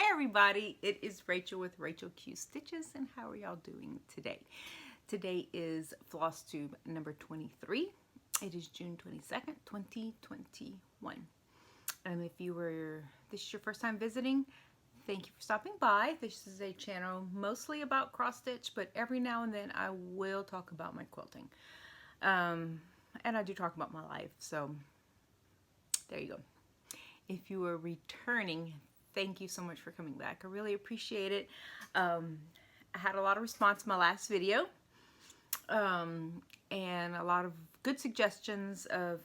Hey everybody, it is Rachel with Rachel Q Stitches, and how are y'all doing today? Today is FlossTube number 23. It is June 22nd, 2021. And if this is your first time visiting, thank you for stopping by. This is a channel mostly about cross stitch, but every now and then I will talk about my quilting. And I do talk about my life, so there you go. If you are returning, thank you so much for coming back. I really appreciate it. I had a lot of response to my last video, and a lot of good suggestions of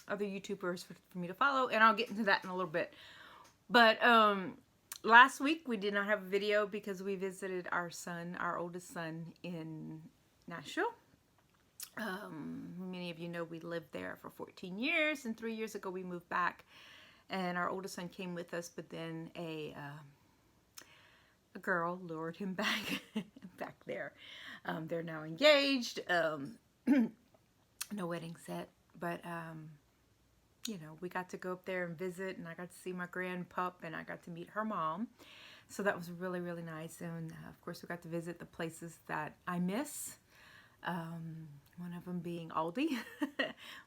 other YouTubers for me to follow, and I'll get into that in a little bit. But last week we did not have a video because we visited our son, our oldest son, in Nashville. Many of you know we lived there for 14 years, and 3 years ago we moved back. And our oldest son came with us, but then a girl lured him back there. They're now engaged. No wedding set, but you know, we got to go up there and visit, and I got to see my grandpup, and I got to meet her mom. So that was really, really nice. And of course, we got to visit the places that I miss. One of them being Aldi.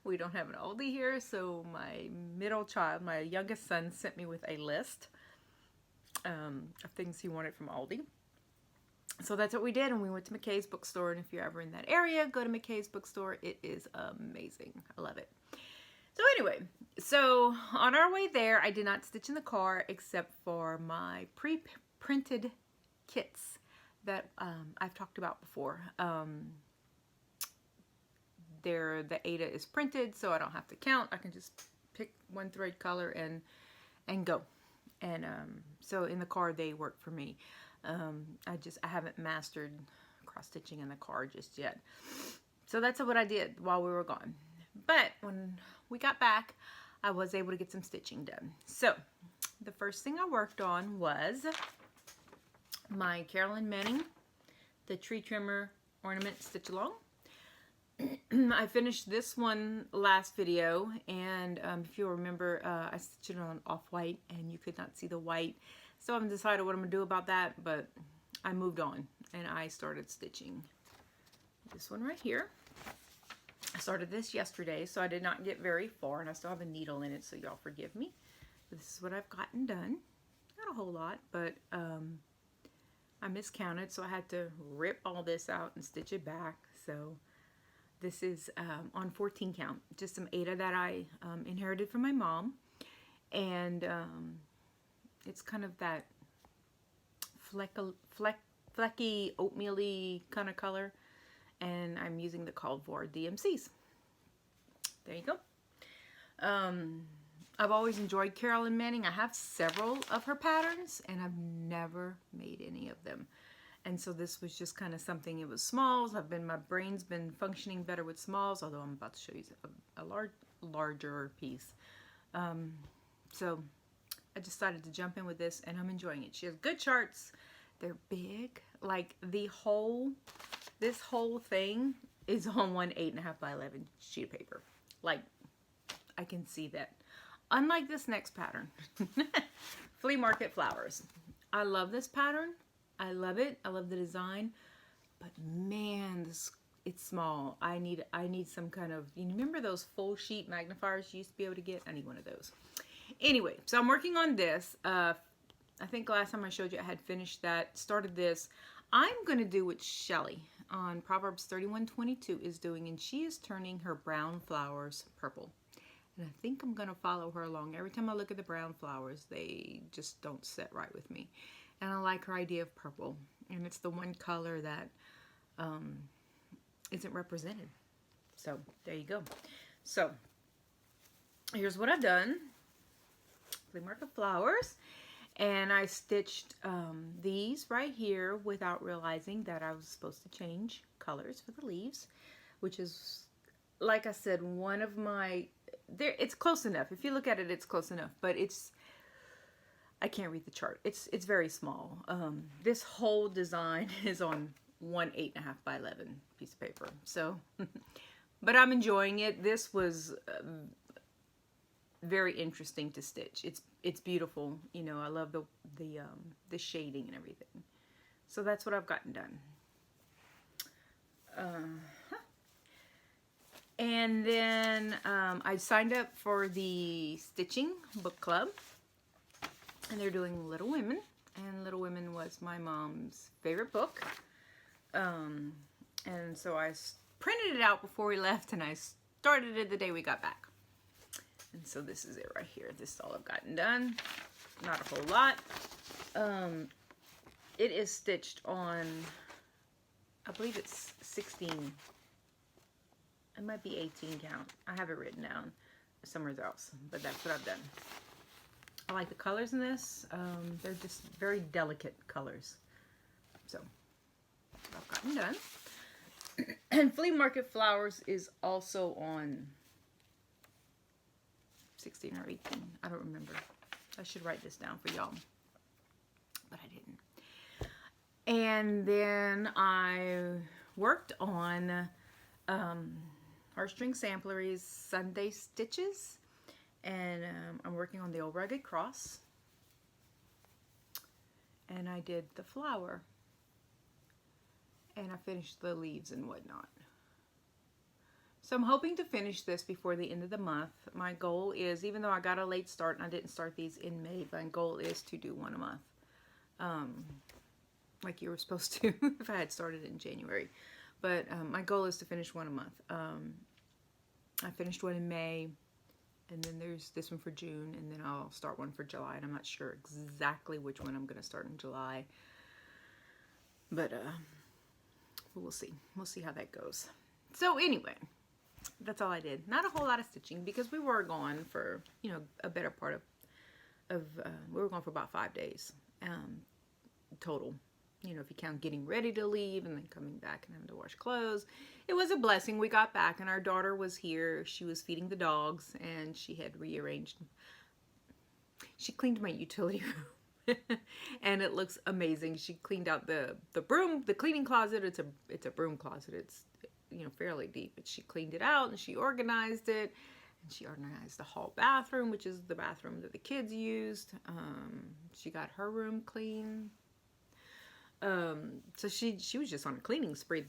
We don't have an Aldi here, so my middle child, my youngest son, sent me with a list of things he wanted from Aldi. So that's what we did, and we went to McKay's bookstore, and if you're ever in that area, go to McKay's bookstore. It is amazing. I love it. So anyway, so on our way there, I did not stitch in the car except for my pre-printed kits that I've talked about before. The Aida is printed, so I don't have to count. I can just pick one thread color and go. And so in the car they work for me. I haven't mastered cross stitching in the car just yet. So that's what I did while we were gone. But when we got back, I was able to get some stitching done. So the first thing I worked on was my Carolyn Manning, the tree trimmer ornament stitch along. I finished this one last video, and if you'll remember, I stitched it on off-white, and you could not see the white. So I haven't decided what I'm going to do about that, but I moved on, and I started stitching this one right here. I started this yesterday, so I did not get very far, and I still have a needle in it, so y'all forgive me. But this is what I've gotten done. Not a whole lot, but I miscounted, so I had to rip all this out and stitch it back. So this is on 14 count, just some Aida that I inherited from my mom, and it's kind of that flecky, oatmeal-y kind of color, and I'm using the called for DMCs. There you go. I've always enjoyed Carolyn Manning. I have several of her patterns, and I've never made any of them. And so this was just kind of something. It was smalls. My brain's been functioning better with smalls, although I'm about to show you a larger piece. So I decided to jump in with this, and I'm enjoying it. She has good charts. They're big. Like this whole thing is on one 8.5 by 11 sheet of paper. Like, I can see that. Unlike this next pattern, Flea Market Flowers. I love this pattern. I love it. I love the design, but man, it's small. I need some kind of, you remember those full sheet magnifiers you used to be able to get? I need one of those. Anyway, so I'm working on this. I think last time I showed you I had finished that, started this. I'm going to do what Shelly on Proverbs 31:22 is doing, and she is turning her brown flowers purple. And I think I'm going to follow her along. Every time I look at the brown flowers, they just don't sit right with me. And I like her idea of purple. And it's the one color that isn't represented. So there you go. So here's what I've done. Flea Market Flowers. And I stitched these right here without realizing that I was supposed to change colors for the leaves. Which is, like I said, one of my... it's close enough. If you look at it, it's close enough. But it's... I can't read the chart. It's very small. This whole design is on one 8.5 by 11 piece of paper. So, but I'm enjoying it. This was very interesting to stitch. It's beautiful. You know, I love the shading and everything. So that's what I've gotten done. And then I signed up for the stitching book club, and they're doing Little Women, and Little Women was my mom's favorite book. And so I printed it out before we left, and I started it the day we got back. And so this is it right here. This is all I've gotten done. Not a whole lot. It is stitched on, I believe it's 16. It might be 18 count. I have it written down somewhere else, but that's what I've done. I like the colors in this. They're just very delicate colors. So I've gotten done. And Flea Market Flowers is also on 16 or 18. I don't remember. I should write this down for y'all, but I didn't. And then I worked on Heartstring Samplery's Sunday Stitches, and I'm working on the old rugged cross, and I did the flower, and I finished the leaves and whatnot. So I'm hoping to finish this before the end of the month. My goal is, even though I got a late start and I didn't start these in May, my goal is to do one a month, like you were supposed to if I had started in January. But my goal is to finish one a month. I finished one in May, and then there's this one for June, and then I'll start one for July, and I'm not sure exactly which one I'm going to start in July. But we'll see. We'll see how that goes. So anyway, that's all I did. Not a whole lot of stitching because we were gone for, you know, a better part of we were gone for about 5 days total. You know, if you count getting ready to leave and then coming back and having to wash clothes. It was a blessing. We got back and our daughter was here. She was feeding the dogs and she had rearranged. She cleaned my utility room and it looks amazing. She cleaned out the broom, the cleaning closet. It's a broom closet. It's, you know, fairly deep, but she cleaned it out and she organized it. And she organized the hall bathroom, which is the bathroom that the kids used. She got her room clean. So she was just on a cleaning spree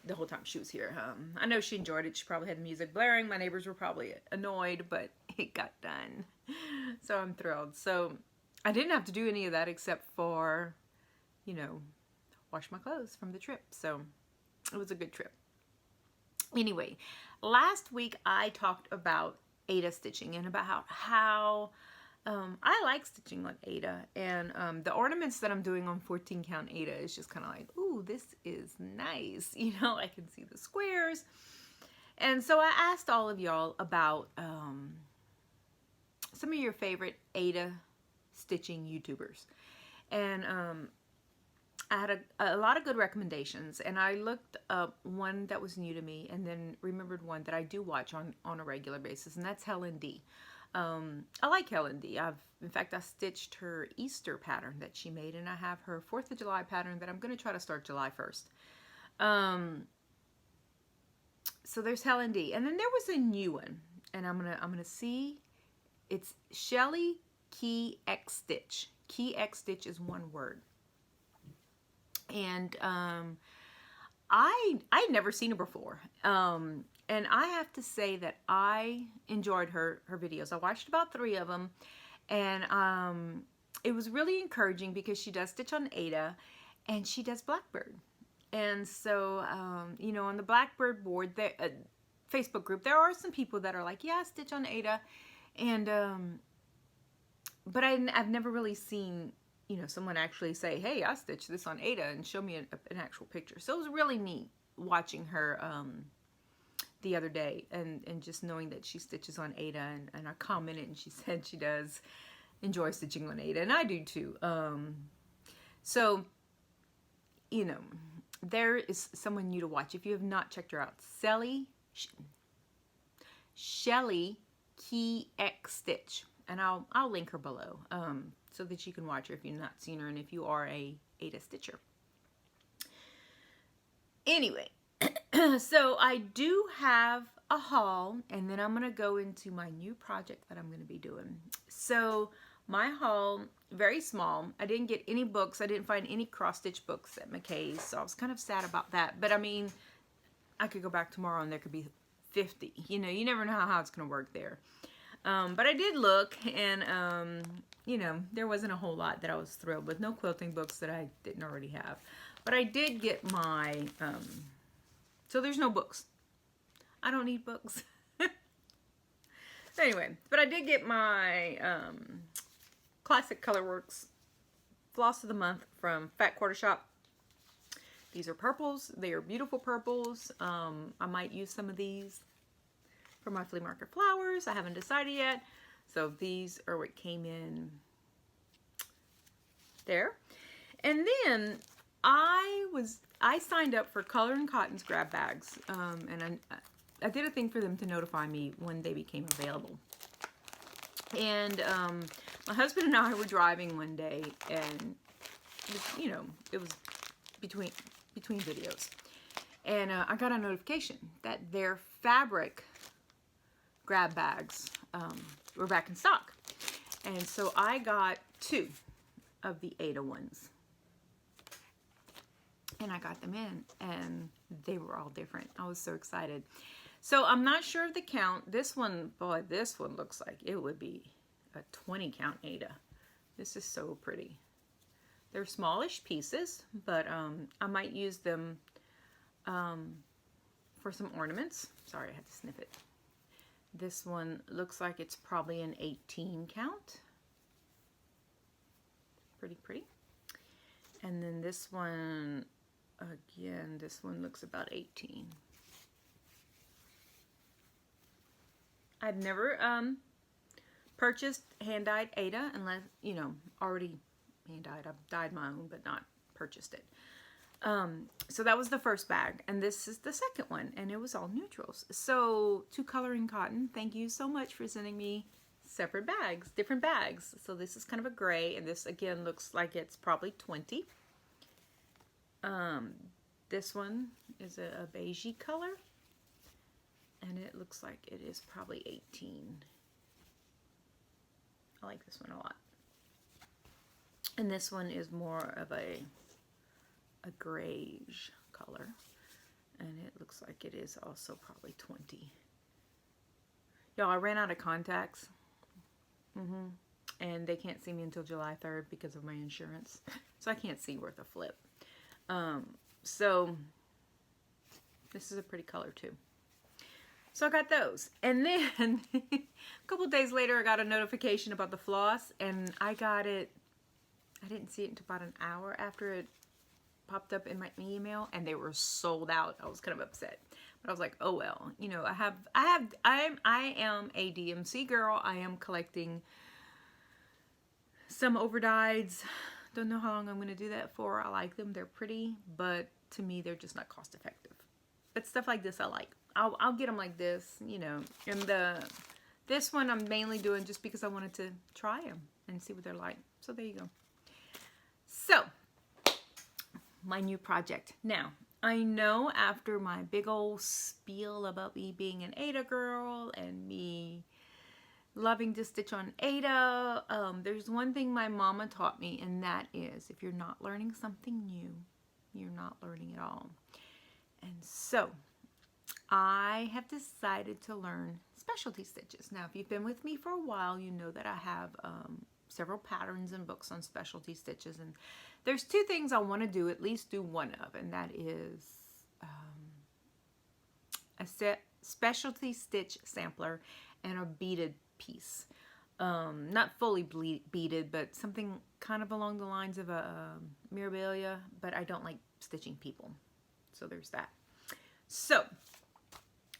the whole time she was here. I know she enjoyed it. She probably had music blaring. My neighbors were probably annoyed, but it got done. So I'm thrilled. So I didn't have to do any of that except for, you know, wash my clothes from the trip. So it was a good trip. Anyway, last week I talked about Aida stitching and about how I like stitching on Aida, and the ornaments that I'm doing on 14 count Aida is just kind of like, ooh, this is nice. You know, I can see the squares. And so I asked all of y'all about some of your favorite Aida stitching YouTubers. And I had a lot of good recommendations, and I looked up one that was new to me and then remembered one that I do watch on a regular basis, and that's Helen D. I like Helen D. In fact, I stitched her Easter pattern that she made, and I have her 4th of July pattern that I'm going to try to start July 1st. So there's Helen D. And then there was a new one, and I'm gonna see. It's Shelly Key X Stitch. Key X Stitch is one word. And I'd never seen her before. And I have to say that I enjoyed her videos. I watched about 3 of them, and it was really encouraging because she does stitch on Aida, and she does Blackbird. And so, you know, on the Blackbird board, Facebook group, there are some people that are like, yeah, I stitch on Aida, and but I've never really seen, you know, someone actually say, hey, I stitched this on Aida, and show me an actual picture. So it was really neat watching her the other day, and just knowing that she stitches on Aida, and I commented, and she said she does enjoy stitching on Aida, and I do too. So, you know, there is someone new to watch. If you have not checked her out, Shelly Key X Stitch, and I'll link her below, so that you can watch her if you've not seen her, and if you are a Aida stitcher. Anyway, so I do have a haul, and then I'm going to go into my new project that I'm going to be doing. So my haul, very small. I didn't get any books. I didn't find any cross-stitch books at McKay's, so I was kind of sad about that. But I mean, I could go back tomorrow and there could be 50. You know, you never know how it's going to work there. But I did look, and you know, there wasn't a whole lot that I was thrilled with. No quilting books that I didn't already have. But I did get my, so there's no books. I don't need books. Anyway, but I did get my Classic Colorworks Floss of the Month from Fat Quarter Shop. These are purples. They are beautiful purples. I might use some of these for my flea market flowers. I haven't decided yet. So these are what came in there. And then I signed up for Color and Cotton's grab bags. And I did a thing for them to notify me when they became available. And my husband and I were driving one day, and you know, it was between videos, and I got a notification that their fabric grab bags were back in stock, and so I got 2 of the Aida ones, and I got them in, and they were all different. I was so excited. So I'm not sure of the count. This one, boy, this one looks like it would be a 20 count Aida. This is so pretty. They're smallish pieces, but I might use them for some ornaments. Sorry, I had to sniff it. This one looks like it's probably an 18 count. Pretty pretty. And then this one, again, this one looks about 18. I've never purchased hand-dyed Aida unless, you know, already hand-dyed. I've dyed my own, but not purchased it. So that was the first bag, and this is the second one, and it was all neutrals. So to Color and Cotton, thank you so much for sending me separate bags, different bags. So this is kind of a gray, and this again looks like it's probably 20. This one is a beigey color, and it looks like it is probably 18. I like this one a lot. And this one is more of a grayish color, and it looks like it is also probably 20. Y'all, I ran out of contacts, and they can't see me until July 3rd because of my insurance, so I can't see worth a flip. So this is a pretty color too. So I got those, and then a couple days later I got a notification about the floss, and I got it. I didn't see it until about an hour after it popped up in my email, and they were sold out. I was kind of upset, but I was like, oh well, you know, I am a DMC girl. I am collecting some overdyes. Don't know how long I'm going to do that for. I like them. They're pretty, but to me, they're just not cost effective. But stuff like this I like. I'll get them like this, you know. And this one I'm mainly doing just because I wanted to try them and see what they're like. So there you go. So, my new project. Now, I know after my big old spiel about me being an Aida girl and me loving to stitch on Aida, there's one thing my mama taught me, and that is if you're not learning something new, you're not learning at all. And so, I have decided to learn specialty stitches. Now, if you've been with me for a while, you know that I have several patterns and books on specialty stitches, and there's 2 things I want to do, at least do one of, and that is a specialty stitch sampler and a beaded piece. Not fully beaded, but something kind of along the lines of a Mirabilia, but I don't like stitching people. So there's that. So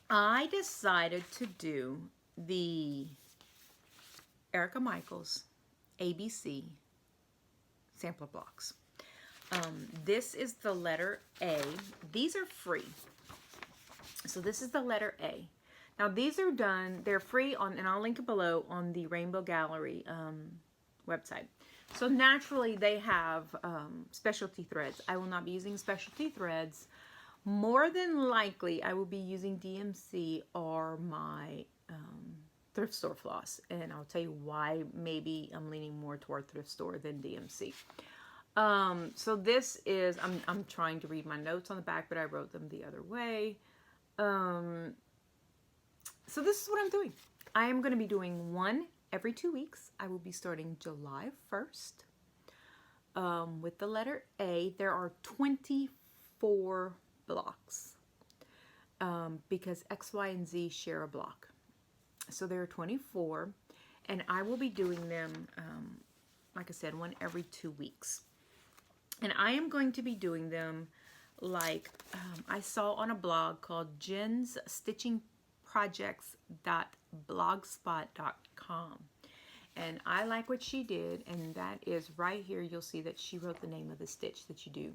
I decided to do the Erica Michaels ABC sampler blocks. This is the letter A. These are free. So this is the letter A. Now these are done, they're free on, and I'll link it below on the Rainbow Gallery website. So naturally they have specialty threads. I will not be using specialty threads. More than likely, I will be using DMC or my thrift store floss, and I'll tell you why. Maybe I'm leaning more toward thrift store than DMC. So this is, I'm trying to read my notes on the back, but I wrote them the other way. So this is what I'm doing. I am going to be doing one every 2 weeks. I will be starting July 1st with the letter A. There are 24 blocks because X, Y, and Z share a block. So there are 24, and I will be doing them, like I said, one every 2 weeks. And I am going to be doing them like I saw on a blog called jensstitchingprojects.blogspot.com. And I like what she did, and that is right here. You'll see that she wrote the name of the stitch that you do.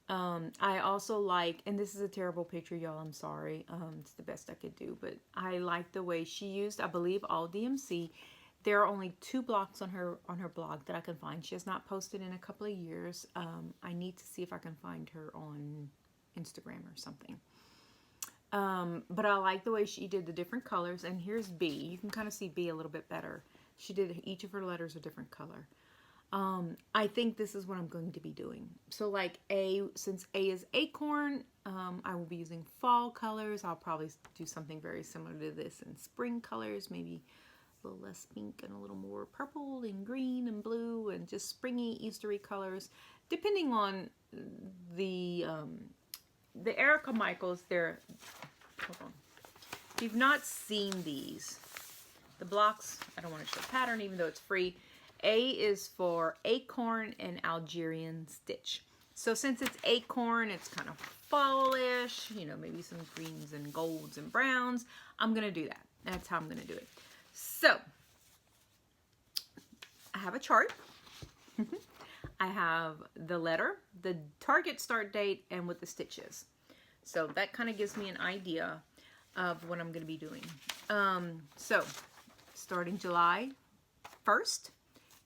I also like, and this is a terrible picture, y'all, I'm sorry. It's the best I could do, but I like the way she used, I believe, all DMC. There are only 2 blocks on her blog that I can find. She has not posted in a couple of years. I need to see if I can find her on Instagram or something. But I like the way she did the different colors. And here's B. You can kind of see B a little bit better. She did each of her letters a different color. I think this is what I'm going to be doing. So like A, since A is acorn, I will be using fall colors. I'll probably do something very similar to this in spring colors, maybe a little less pink and a little more purple and green and blue and just springy Eastery colors, depending on the Erica Michaels. Hold on. If you've not seen these, the blocks, I don't want to show pattern even though it's free. A is for acorn and Algerian stitch. So since it's acorn, it's kind of fallish, you know, maybe some greens and golds and browns. I'm going to do that. That's how I'm going to do it. So I have a chart. I have the letter, the target start date, and what the stitch is. So that kind of gives me an idea of what I'm going to be doing. So starting July 1st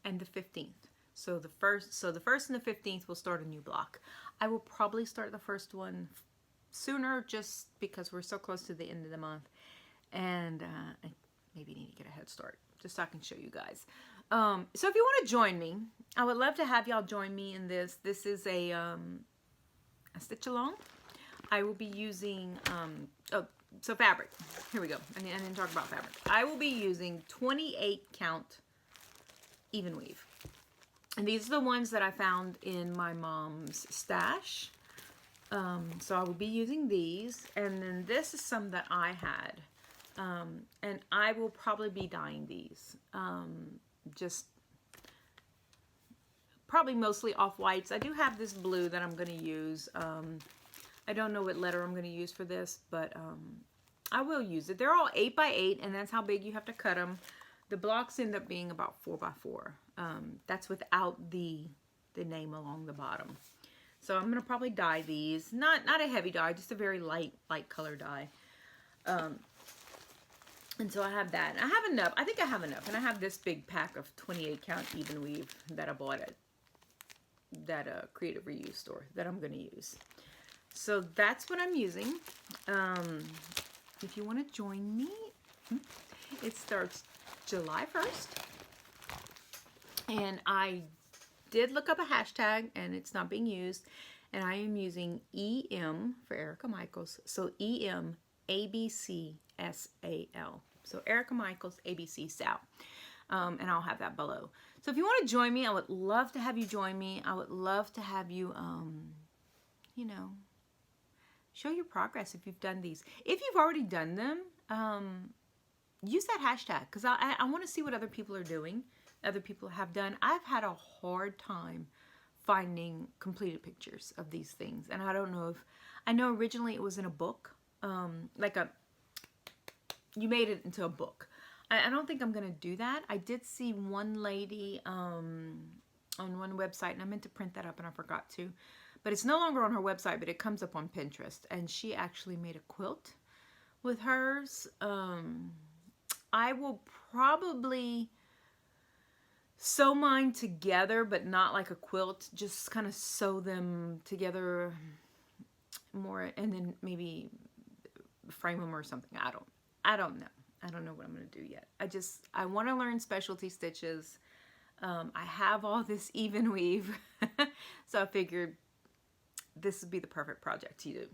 and the 15th. So the first and the 15th will start a new block. I will probably start the first one sooner just because we're so close to the end of the month, and I maybe need to get a head start just so I can show you guys. So if you want to join me, I would love to have y'all join me in this. This is a stitch along. I will be using so fabric. Here we go. I didn't talk about fabric. I will be using 28 count even weave. And these are the ones that I found in my mom's stash. So I will be using these. And then this is some that I had. And I will probably be dyeing these. Just probably mostly off-whites. I do have this blue that I'm going to use. I don't know what letter I'm going to use for this, but I will use it. They're all 8x8, and that's how big you have to cut them. The blocks end up being about 4x4. That's without the name along the bottom. So I'm going to probably dye these. Not a heavy dye, just a very light color dye. And so I have that. And I have enough. I think I have enough. And I have this big pack of 28 count even weave that I bought at that Creative Reuse store that I'm going to use. So that's what I'm using. If you want to join me, it starts July 1st. And I did look up a hashtag, and it's not being used. And I am using EM for Erica Michaels. So EM ABCSAL. So Erica Michaels ABC Sal. And I'll have that below. So if you want to join me, I would love to have you join me. I would love to have you, you know, show your progress if you've done these. If you've already done them, use that hashtag because I want to see what other people are doing, other people have done. I've had a hard time finding completed pictures of these things. And I don't know if, I know originally it was in a book, you made it into a book. I don't think I'm going to do that. I did see one lady on one website, and I meant to print that up and I forgot to. But it's no longer on her website, but it comes up on Pinterest. And she actually made a quilt with hers. I will probably sew mine together, but not like a quilt. Just kind of sew them together more, and then maybe frame them or something. I don't know. I don't know what I'm going to do yet. I want to learn specialty stitches. I have all this even weave, so I figured this would be the perfect project to do.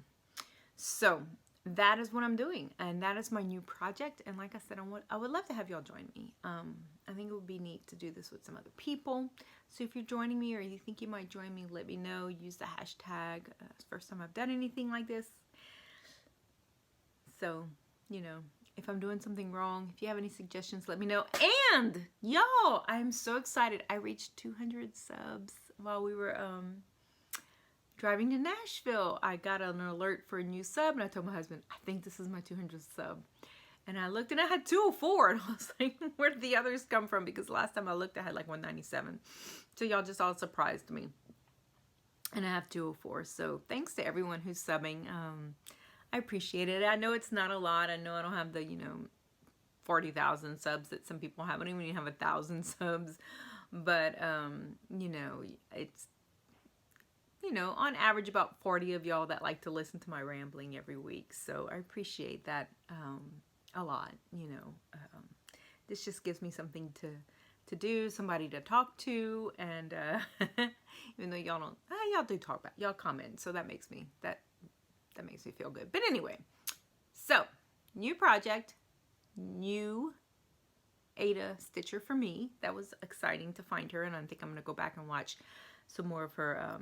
So that is what I'm doing, and that is my new project. And like I said, I would love to have y'all join me. I think it would be neat to do this with some other people. So if you're joining me or you think you might join me, let me know. Use the hashtag. It's the first time I've done anything like this. So, you know, if I'm doing something wrong, if you have any suggestions, let me know. And y'all, I'm so excited. I reached 200 subs while we were driving to Nashville. I got an alert for a new sub, and I told my husband, I think this is my 200th sub. And I looked, and I had 204, and I was like, where did the others come from? Because last time I looked, I had like 197. So y'all just all surprised me. And I have 204. So thanks to everyone who's subbing. I appreciate it. I know it's not a lot. I know I don't have the, 40,000 subs that some people have. I don't even have 1,000 subs. But, it's, on average about 40 of y'all that like to listen to my rambling every week. So I appreciate that a lot, This just gives me something to do, somebody to talk to, and even though y'all don't, y'all do talk about, y'all comment, so that makes me, that makes me feel good. But anyway, so, new project, new Aida Stitcher for me. That was exciting to find her, and I think I'm going to go back and watch some more of her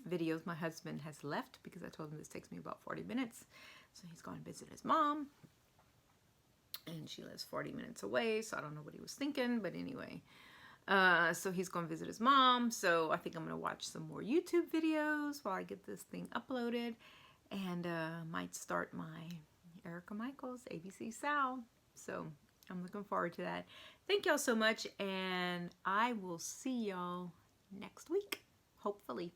videos. My husband has left because I told him this takes me about 40 minutes. So he's going to visit his mom. And she lives 40 minutes away, so I don't know what he was thinking. But anyway, so he's going to visit his mom. So I think I'm going to watch some more YouTube videos while I get this thing uploaded. And might start my Erica Michaels ABC Sal. So I'm looking forward to that. Thank y'all so much. And I will see y'all next week, hopefully.